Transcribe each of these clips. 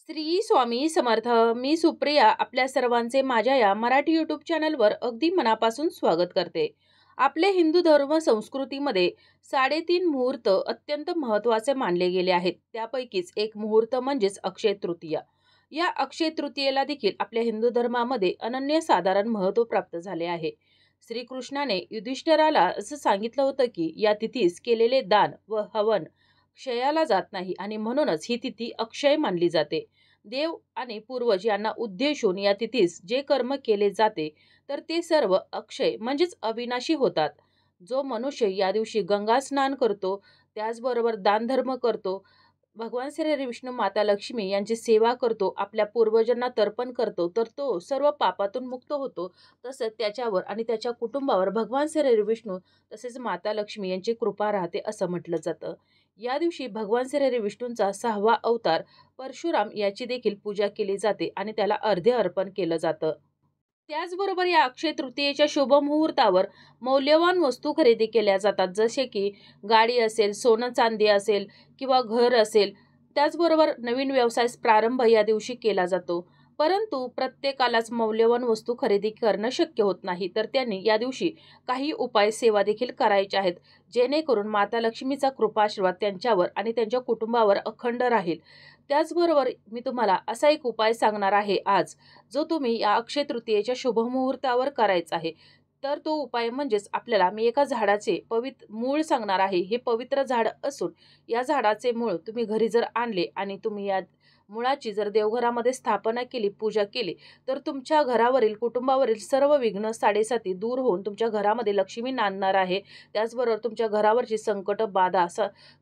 श्री स्वामी समर्थ. मी सुप्रिया आपल्या सर्वांचे माझ्या या मराठी यूट्यूब चॅनलवर अगदी मनापासून स्वागत करते. आपले हिंदू धर्म संस्कृतीमध्ये 3.5 मुहूर्त अत्यंत महत्त्वाचे मानले गेले आहेत. त्यापैकीच एक मुहूर्त म्हणजेच अक्षय तृतीया. या अक्षय तृतीयेला देखील आपल्या हिंदू धर्मामध्ये अनन्यसाधारण महत्त्व प्राप्त झाले आहे. श्रीकृष्णाने युधिष्ठिराला असं सांगितलं होतं की या तिथीस केलेले दान व हवन क्षयाला जात नाही आणि म्हणूनच ही तिथी अक्षय मानली जाते. देव आणि पूर्वज यांना उद्देशून या तिथीस जे कर्म केले जाते तर ते सर्व अक्षय म्हणजेच अविनाशी होतात. जो मनुष्य या दिवशी गंगा स्नान करतो, त्याचबरोबर दानधर्म करतो, भगवान श्री विष्णू माता लक्ष्मी यांची सेवा करतो, आपल्या पूर्वजांना तर्पण करतो, तर तो सर्व पापातून मुक्त होतो. तसंच त्याच्यावर आणि त्याच्या कुटुंबावर भगवान श्री विष्णू तसेच माता लक्ष्मी यांची कृपा राहते असं म्हटलं जातं. या दिवशी भगवान श्री विष्णूंचा 6वा अवतार परशुराम याची देखील पूजा केली जाते आणि त्याला अर्घ्य अर्पण केलं जातं. त्याचबरोबर या अक्षय तृतीयेच्या शुभ मुहूर्तावर मौल्यवान वस्तू खरेदी केल्या जातात, जसे की गाडी असेल, सोनं चांदी असेल किंवा घर असेल. त्याचबरोबर नवीन व्यवसाय प्रारंभ या दिवशी केला जातो. परंतु प्रत्येकालाच मौल्यवान वस्तू खरेदी करणं शक्य होत नाही, तर त्यांनी या दिवशी काही उपाय सेवा देखील करायच्या आहेत, जेणेकरून माता लक्ष्मीचा कृपाआशीर्वाद त्यांच्यावर आणि त्यांच्या कुटुंबावर अखंड राहील. त्याचबरोबर मी तुम्हाला असा एक उपाय सांगणार आहे आज, जो तुम्ही या अक्षय तृतीयेच्या शुभमुहूर्तावर करायचा आहे. तर तो उपाय म्हणजेच आपल्याला मी एका झाडाचे मूळ सांगणार आहे. हे पवित्र झाड असून या झाडाचे मूळ तुम्ही घरी जर आणले आणि तुम्ही या मुळाची जर देवघरामध्ये स्थापना केली, पूजा केली, तर तुमच्या घरावरील, कुटुंबावरील सर्व विघ्न, साडेसाती दूर होऊन तुमच्या घरामध्ये लक्ष्मी नांदणार आहे. त्याचबरोबर तुमच्या घरावरची संकट, बाधा,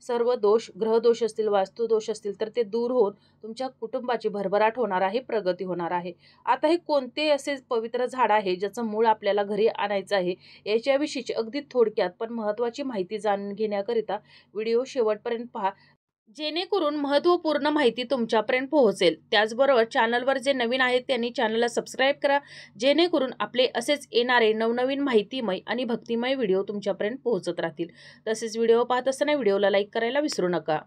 सर्व दोष, ग्रहदोष असतील, वास्तुदोष असतील, तर ते दूर होऊन तुमच्या कुटुंबाची भरभराट होणार आहे, प्रगती होणार आहे. आता हे कोणते असे पवित्र झाड आहे ज्याचं मूळ आपल्याला घरी आणायचं आहे, याच्याविषयीची अगदी थोडक्यात पण महत्त्वाची माहिती जाणून घेण्याकरिता व्हिडिओ शेवटपर्यंत पहा, जेणेकरून महत्त्वपूर्ण माहिती तुमच्यापर्यंत पोहोचेल. त्याचबरोबर चॅनलवर जे नवीन आहेत त्यांनी चॅनलला सबस्क्राईब करा, जेणेकरून आपले असेच येणारे नवनवीन माहितीमय आणि भक्तिमय व्हिडिओ तुमच्यापर्यंत पोहोचत राहतील. तसेच व्हिडिओ पाहत असताना व्हिडिओला लाईक करायला विसरू नका.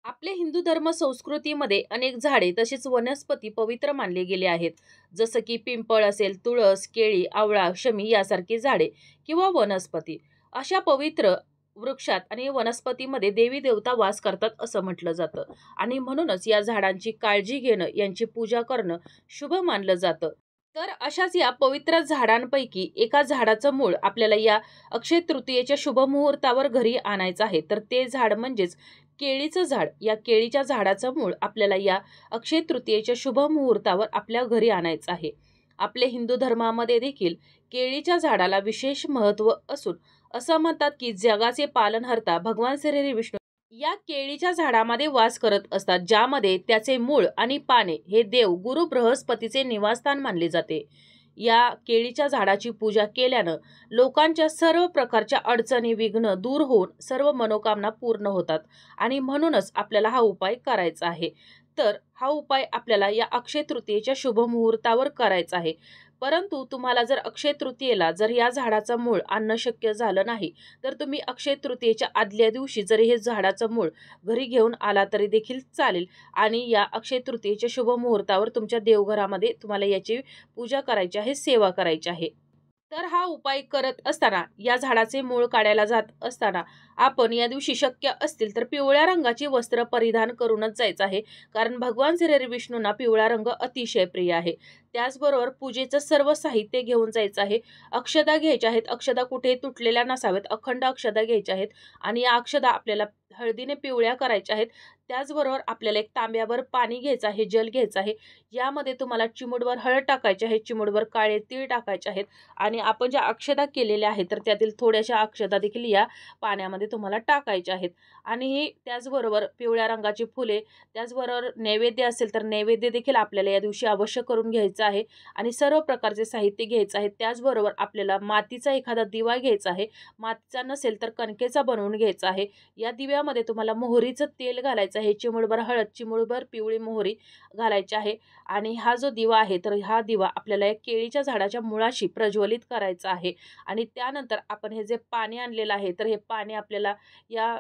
आपले हिंदू धर्म संस्कृतीमध्ये अनेक झाडे तसेच वनस्पती पवित्र मानले गेले आहेत, जसं की पिंपळ असेल, तुळस, केळी, आवळा, शमी यासारखी झाडे किंवा वनस्पती. अशा पवित्र वृक्षात आणि वनस्पतीमध्ये देवी देवता वास करतात असं म्हटलं जातं आणि म्हणूनच या झाडांची काळजी घेणं, यांची पूजा करणं शुभ मानलं जातं. तर अशाच या पवित्र झाडांपैकी एका झाडाचं मूळ आपल्याला या अक्षय तृतीयेच्या शुभ मुहूर्तावर घरी आणायचं आहे. तर ते झाड म्हणजेच केळीचं झाड. या केळीच्या झाडाचं मूळ आपल्याला या अक्षय तृतीयेच्या शुभ मुहूर्तावर आपल्या घरी आणायचं आहे. आपले हिंदू धर्मामध्ये देखील केळीच्या झाडाला विशेष महत्त्व असून असं म्हणतात की जगाचे पालनहर्ता भगवान श्री विष्णू या केळीच्या झाडामध्ये वास करत असतात, ज्यामध्ये त्याचे मूळ आणि पाने हे देव गुरु बृहस्पतीचे निवासस्थान मानले जाते. या केळीच्या झाडाची पूजा केल्यानं लोकांच्या सर्व प्रकारच्या अडचणी, विघ्न दूर होऊन सर्व मनोकामना पूर्ण होतात आणि म्हणूनच आपल्याला हा उपाय करायचा आहे. तर हा उपाय आपल्याला या अक्षय तृतीयेच्या शुभ मुहूर्तावर करायचा आहे. परंतु तुम्हाला जर अक्षय तृतीयेला जर या झाडाचं मूळ आणणं शक्य झालं नाही, तर तुम्ही अक्षय तृतीयेच्या आदल्या दिवशी जरी हे झाडाचं मूळ घरी घेऊन आला तरी देखील चालेल आणि या अक्षय तृतीयेच्या शुभ मुहूर्तावर तुमच्या देवघरामध्ये तुम्हाला याची पूजा करायची आहे, सेवा करायची आहे. तर हा उपाय करत असताना, या झाडाचे मूळ काढायला जात असताना आपण या दिवशी शक्य असतील तर पिवळ्या रंगाची वस्त्र परिधान करूनच जायचं आहे, कारण भगवान श्री विष्णूंना पिवळा रंग अतिशय प्रिय आहे. त्याचबरोबर पूजेचं सर्व साहित्य घेऊन जायचं आहे. अक्षदा घ्यायच्या आहेत. अक्षदा कुठे तुटलेल्या नसाव्यात, अखंड अक्षदा घ्यायच्या आहेत आणि या अक्षदा आपल्याला हळदीने पिवळ्या करायच्या आहेत. त्याचबरोबर आपल्याला एक तांब्याभर पाणी घ्यायचं आहे, जल घ्यायचं आहे. यामध्ये तुम्हाला चिमूटभर हळद टाकायची आहे, चिमूटभर काळे तीळ टाकायचे आहेत आणि आपण ज्या अक्षदा केलेल्या आहेत तर त्यातील थोड्याशा अक्षदा देखील या पाण्यामध्ये तुम्हाला टाकायच्या आहेत. आणि त्याचबरोबर पिवळ्या रंगाची फुले, त्याचबरोबर नैवेद्य असेल तर नैवेद्य देखील आपल्याला या दिवशी अवश्य करून घ्यायचं आहे आणि सर्व प्रकारचे साहित्य घ्यायचं आहे. त्याचबरोबर आपल्याला मातीचा एखादा दिवा घ्यायचा आहे. मातीचा नसेल तर कणकेचा बनवून घ्यायचा आहे. या दिव्यामध्ये तुम्हाला मोहरीचं तेल घालायचं आहे, चिमूटभर हळद, चिमूटभर पिवळी मोहरी घालायची आहे आणि हा जो दिवा आहे तर हा दिवा आपल्याला या केळीच्या झाडाच्या मुळाशी प्रज्वलित करायचा आहे. आणि त्यानंतर आपण हे जे पाणी आणलेलं आहे तर हे पाणी आपल्याला या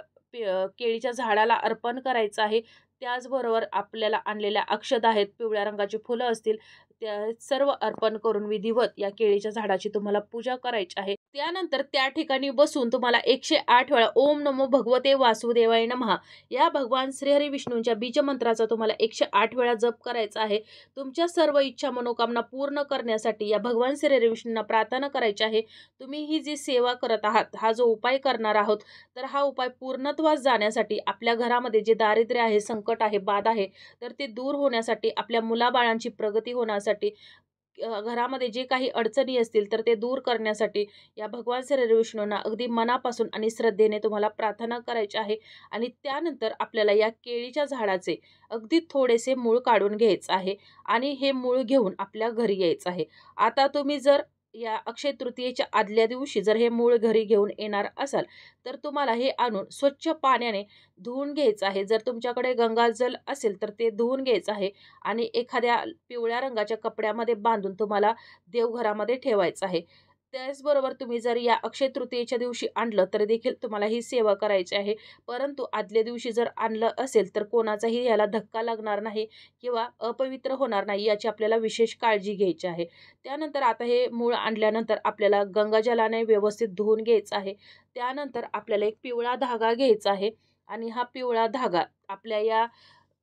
केळीच्या झाडाला अर्पण करायचं आहे. त्याचबरोबर आपल्याला आणलेल्या अक्षता आहेत, पिवळ्या रंगाची फुलं असतील, त्या सर्व अर्पण करून विधिवत या केळीच्या झाडाची तुम्हाला पूजा करायची आहे. त्यानंतर त्या ठिकाणी बसून तुम्हाला 108 वेळा ओम नमो भगवते वासुदेवाय नमः या भगवान श्रीहरी विष्णूंच्या बीज मंत्राचा तुम्हाला 108 वेळा जप करायचा आहे. तुमच्या सर्व इच्छा मनोकामना पूर्ण करण्यासाठी या भगवान श्रीहरी विष्णूंना प्रार्थना करायची आहे. तुम्ही ही जी सेवा करत आहात, हा जो उपाय करणार आहोत, तर हा उपाय पूर्णत्वास जाण्यासाठी, आपल्या घरामध्ये जे दारिद्र्य आहे, संकट आहे, बाधा आहे, तर ते दूर होण्यासाठी, आपल्या मुलाबाळांची प्रगती होण्यासाठी, घरामध्ये जे काही अडचणी असतील तर ते दूर करण्यासाठी या भगवान श्री विष्णूंना अगदी मनापासून आणि श्रद्धेने तुम्हाला प्रार्थना करायची आहे. आणि त्यानंतर आपल्याला या केळीच्या झाडाचे अगदी थोडेसे मूळ काढून घ्यायचं आहे आणि हे मूळ घेऊन आपल्या घरी यायचं आहे. आता तुम्ही जर या अक्षय तृतीयेच्या आदल्या दिवशी जर हे मूळ घरी घेऊन येणार असाल, तर तुम्हाला हे आणून स्वच्छ पाण्याने धुवून घ्यायचं आहे. जर तुमच्याकडे गंगाजल असेल तर ते धुवून घ्यायचं आहे आणि एखाद्या पिवळ्या रंगाच्या कपड्यामध्ये बांधून तुम्हाला देवघरामध्ये ठेवायचं आहे. त्याचबरोबर तुम्ही जर या अक्षय तृतीयेच्या दिवशी आणलं तर देखील तुम्हाला ही सेवा करायची आहे. परंतु आदल्या दिवशी जर आणलं असेल तर कोणाचाही याला धक्का लागणार नाही किंवा अपवित्र होणार नाही, याची आपल्याला विशेष काळजी घ्यायची आहे. त्यानंतर आता हे मूळ आणल्यानंतर आपल्याला गंगाजलाने व्यवस्थित धुवून घ्यायचं आहे. त्यानंतर आपल्याला एक पिवळा धागा घ्यायचा आहे आणि हा पिवळा धागा आपल्या या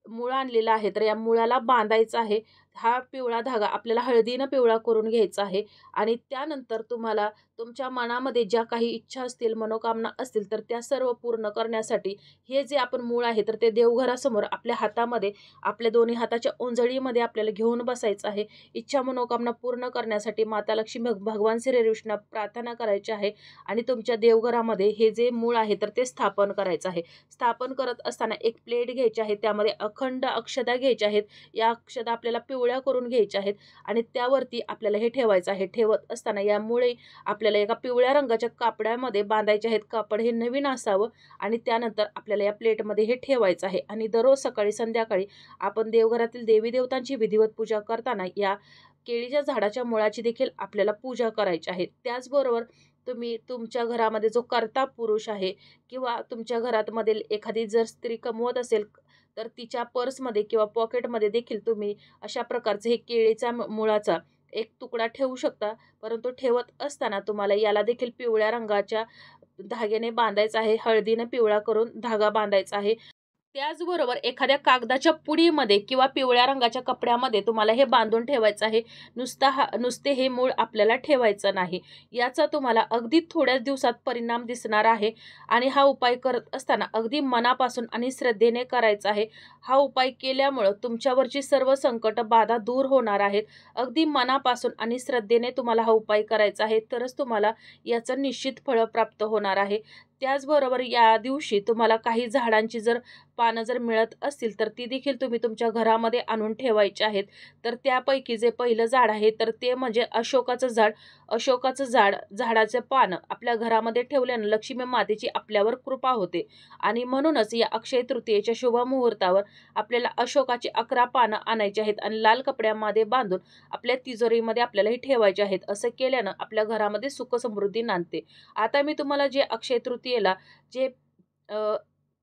मूळ आणलेला आहे तर या मुळाला बांधायचा आहे. हा पिवळा धागा आपल्याला हळदीनं पिवळा करून घ्यायचा आहे आणि त्यानंतर तुम्हाला तुमच्या मनामध्ये ज्या काही इच्छा असतील, मनोकामना असतील, तर त्या सर्व पूर्ण करण्यासाठी हे जे आपण मूळ आहे तर ते देवघरासमोर आपल्या हातामध्ये, आपल्या दोन्ही हाताच्या ओंजळीमध्ये आपल्याला घेऊन बसायचं आहे. इच्छा मनोकामना पूर्ण करण्यासाठी माता लक्ष्मी, भगवान श्रीकृष्ण प्रार्थना करायची आहे आणि तुमच्या देवघरामध्ये हे जे मूळ आहे तर ते स्थापन करायचं आहे. स्थापन करत असताना एक प्लेट घ्यायची आहे, त्यामध्ये अखंड अक्षता घ्यायच्या आहेत. या अक्षता आपल्याला पिवळ्या करून घ्यायच्या आहेत आणि त्यावरती आपल्याला हे ठेवायचं आहे. ठेवत असताना यामुळे आपल्याला एका पिवळ्या रंगाच्या कापडामध्ये बांधायचे आहेत. कापड हे नवीन असावं आणि त्यानंतर आपल्याला या प्लेटमध्ये हे ठेवायचं आहे आणि दररोज सकाळी संध्याकाळी आपण देवघरातील देवी देवतांची विधिवत पूजा करताना या केळीच्या झाडाच्या मुळाची देखील आपल्याला पूजा करायची आहे. त्याचबरोबर तुम्ही तुमच्या घरामध्ये जो कर्ता पुरुष आहे किंवा तुमच्या घरामध्ये एखादी जर स्त्री कमवत असेल तर तिच्या पर्समध्ये किंवा पॉकेटमध्ये देखील तुम्ही अशा प्रकारचे हे केळीच्या मुळाचा एक तुकडा ठेवू शकता. परंतु ठेवत असताना तुम्हाला याला देखील पिवळ्या रंगाच्या धाग्याने बांधायचा आहे. हळदीने पिवळा करून धागा बांधायचा आहे. त्याचबरोबर एखाद्या कागदाच्या पुडीमध्ये किंवा पिवळ्या रंगाच्या कपड्यामध्ये तुम्हाला हे बांधून ठेवायचं आहे. नुसते हे मूळ आपल्याला ठेवायचं नाही. याचा तुम्हाला अगदी थोड्याच दिवसात परिणाम दिसणार आहे आणि हा उपाय करत असताना अगदी मनापासून आणि श्रद्धेने करायचा आहे. हा उपाय केल्यामुळं तुमच्यावरची सर्व संकट बाधा दूर होणार आहेत. अगदी मनापासून आणि श्रद्धेने तुम्हाला हा उपाय करायचा आहे, तरच तुम्हाला याचं निश्चित फळ प्राप्त होणार आहे. त्याचबरोबर या दिवशी तुम्हाला काही झाडांची जर पानं जर मिळत असतील तर ती देखील तुम्ही तुमच्या घरामध्ये आणून ठेवायची आहेत. तर त्यापैकी जे पहिलं झाड आहे तर ते म्हणजे अशोकाचं झाड. अशोकाचं झाडाचे पानं आपल्या घरामध्ये ठेवल्यानं लक्ष्मी मातेची आपल्यावर कृपा होते आणि म्हणूनच या अक्षय तृतीयेच्या शुभ मुहूर्तावर आपल्याला अशोकाची 11 पानं आणायची आहेत आणि लाल कपड्यामध्ये बांधून आपल्या तिजोरीमध्ये आपल्याला हे ठेवायचे आहेत. असं केल्यानं आपल्या घरामध्ये सुख समृद्धी नांदते. आता मी तुम्हाला जे अक्षय तृतीयेला जे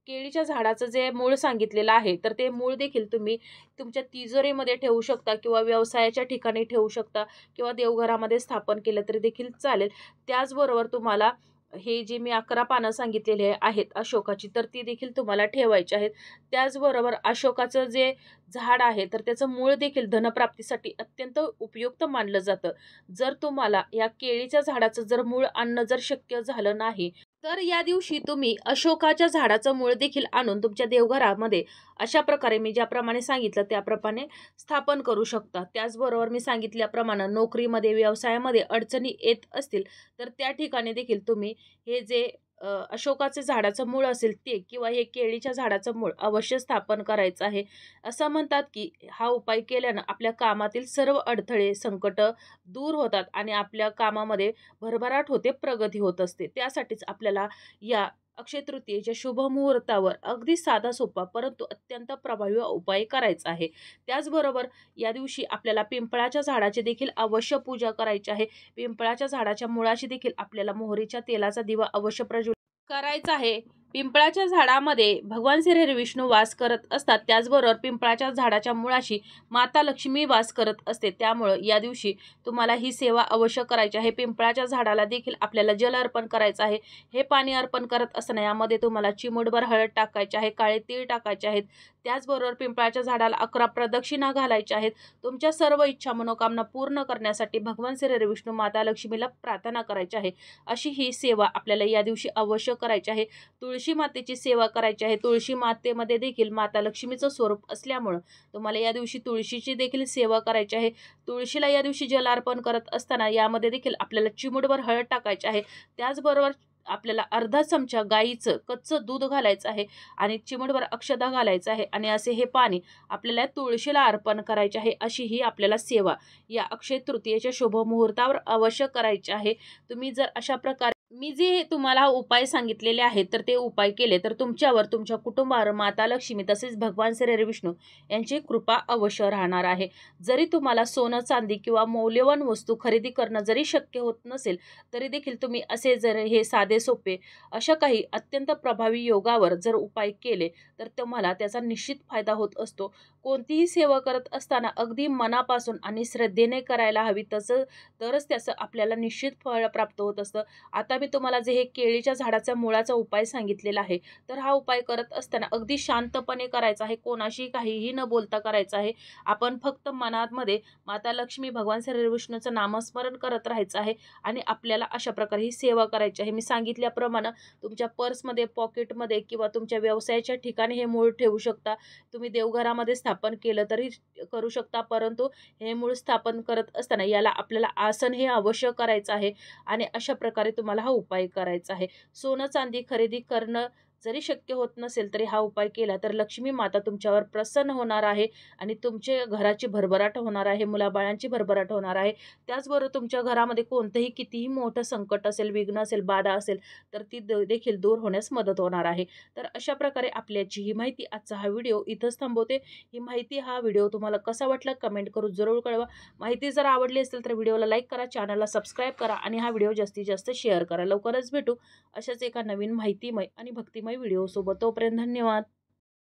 केळीच्या झाडाचं जे मूळ सांगितलेलं आहे तर ते मूळ देखील तुम्ही तुमच्या तिजोरीमध्ये ठेवू शकता किंवा व्यवसायाच्या ठिकाणी ठेवू शकता किंवा देवघरामध्ये स्थापन केलं तरी देखील चालेल. त्याचबरोबर तुम्हाला हे जे मी 11 पानं सांगितलेले आहेत अशोकाची, तर ती देखील तुम्हाला ठेवायची आहेत. त्याचबरोबर अशोकाचं जे झाड आहे तर त्याचं मूळ देखील धनप्राप्तीसाठी अत्यंत उपयुक्त मानलं जातं. जर तुम्हाला या केळीच्या झाडाचं जर मूळ आणणं जर शक्य झालं नाही तर या दिवशी तुम्ही अशोकाच्या झाडाचं मूळ देखील आणून तुमच्या देवघरामध्ये अशा प्रकारे मी ज्याप्रमाणे सांगितलं त्याप्रमाणे स्थापन करू शकता. त्याचबरोबर मी सांगितल्याप्रमाणे नोकरीमध्ये, व्यवसायामध्ये अडचणी येत असतील तर त्या ठिकाणी देखील तुम्ही हे जे अशोकाचे झाडाचं मूळ असेल ते किंवा हे केळीच्या झाडाचं मूळ अवश्य स्थापन करायचं आहे. असं म्हणतात की हा उपाय केल्यानं आपल्या कामातील सर्व अडथळे, संकट दूर होतात आणि आपल्या कामामध्ये भरभराट होते, प्रगती होत असते. त्यासाठीच आपल्याला या अक्षय तृतीयेच्या शुभ मुहूर्तावर अगदी साधा सोपा परंतु अत्यंत प्रभावी उपाय करायचा आहे. त्याचबरोबर या दिवशी आपल्याला पिंपळाच्या झाडाची देखील अवश्य पूजा करायची आहे. पिंपळाच्या झाडाच्या मुळाशी देखील आपल्याला मोहरीच्या तेलाचा दिवा अवश्य प्रज्वलित करायचा आहे. पिंपळाच्या झाडामध्ये भगवान श्री हरी विष्णू वास करत असतात, त्याचबरोबर पिंपळाच्या झाडाच्या मुळाशी माता लक्ष्मी वास करत असते। त्यामुळे या दिवशी तुम्हाला ही सेवा अवश्य करायची आहे। पिंपळाच्या झाडाला देखील आपल्याला जल अर्पण करायचं आहे। हे पाणी अर्पण करत असताना यामध्ये तुम्हाला चिमूटभर हळद टाकायची आहे, काळे तीळ टाकायचे आहेत, त्याचबरोबर पिंपळाच्या झाडाला 11 प्रदक्षिणा घालायच्या आहेत। तुमच्या सर्व इच्छा मनोकामना पूर्ण करण्यासाठी भगवान श्री हरी विष्णू माता लक्ष्मीला प्रार्थना करायची आहे। अशी ही सेवा आपल्याला या दिवशी अवश्य करायची आहे। तुळशी मातेची सेवा करायची आहे। तुळशी मातेमध्ये देखील माता लक्ष्मीचं स्वरूप असल्यामुळे तुम्हाला या दिवशी तुळशीची देखील सेवा करायची आहे। तुळशीला या दिवशी जल अर्पण करत असताना यामध्ये देखील आपल्याला चिमूटभर हळद टाकायची आहे, त्याचबरोबर आपल्याला अर्धा चमचा गाईचं कच्चं दूध घालायचं आहे आणि चिमूटभर अक्षता घालायचं आहे आणि असे हे पाणी आपल्याला तुळशीला अर्पण करायचे आहे। अशी ही आपल्याला सेवा या अक्षय तृतीयेच्या शुभ मुहूर्तावर अवश्य करायची आहे। तुम्ही जर अशा प्रकारे मी जे तुम्हाला उपाय सांगितलेले आहेत तर ते उपाय केले तर तुमच्यावर, तुमच्या कुटुंबावर माता लक्ष्मी तसेच भगवान श्री हरी विष्णू यांची कृपा अवश्य राहणार आहे। जरी तुम्हाला सोनं चांदी किंवा मौल्यवान वस्तू खरेदी करणं जरी शक्य होत नसेल तरी देखील तुम्ही असे जर हे साधे सोपे अशा काही अत्यंत प्रभावी योगावर जर उपाय केले तर तुम्हाला त्याचा निश्चित फायदा होत असतो। कोणतीही सेवा करत असताना अगदी मनापासून आणि श्रद्धेने करायला हवी, तरच त्याचं आपल्याला निश्चित फळ प्राप्त होत असतं। आता मी तुम्हाला जे हे केळीच्या झाडाचा मुळाचा उपाय सांगितलेला आहे तर हा उपाय करत असताना अगदी शांतपणे करायचा आहे, कोणाशी काहीही न बोलता करायचा आहे। आपण फक्त मनामध्ये माता लक्ष्मी भगवान श्री हरी विष्णूचं नामस्मरण करत राहायचं आहे आणि आपल्याला अशा प्रकारे ही सेवा करायची आहे। मी सांगितल्याप्रमाणे तुमच्या पर्समध्ये, पॉकेटमध्ये किंवा तुमच्या व्यवसायाच्या ठिकाणी हे मूळ ठेवू शकता। तुम्ही देवघरामध्ये स्थापन केलं तरी करू शकता, परंतु हे मूळ स्थापन करत असताना याला आपल्याला आसन हे अवश्य करायचं आहे आणि अशा प्रकारे तुम्हाला हा उपाय करायचा आहे। सोनं चांदी खरेदी करणं जरी शक्य होत नसेल तरी हा उपाय केला तर लक्ष्मी माता तुमच्यावर प्रसन्न होणार आहे आणि तुमच्या घराची भरभराट होणार आहे, मुलाबाळांची भरभराट होणार आहे। त्याचबरोबर तुमच्या घरामध्ये कोणतंही कितीही मोठं संकट असेल, विघ्न असेल, बाधा असेल तर ती देखील दूर होण्यास मदत होणार आहे। तर अशा प्रकारे आपल्याची ही माहिती, आजचा हा व्हिडिओ इथंच थांबवते। ही माहिती, हा व्हिडिओ तुम्हाला कसा वाटला कमेंट करून जरूर कळवा। माहिती जर आवडली असेल तर व्हिडिओला लाईक करा, चॅनलला सबस्क्राईब करा आणि हा व्हिडिओ जास्तीत जास्त शेअर करा। लवकरच भेटू अशाच एका नवीन माहितीमय आणि भक्तिमय व्हिडिओ सोबत। तोपर्यंत धन्यवाद।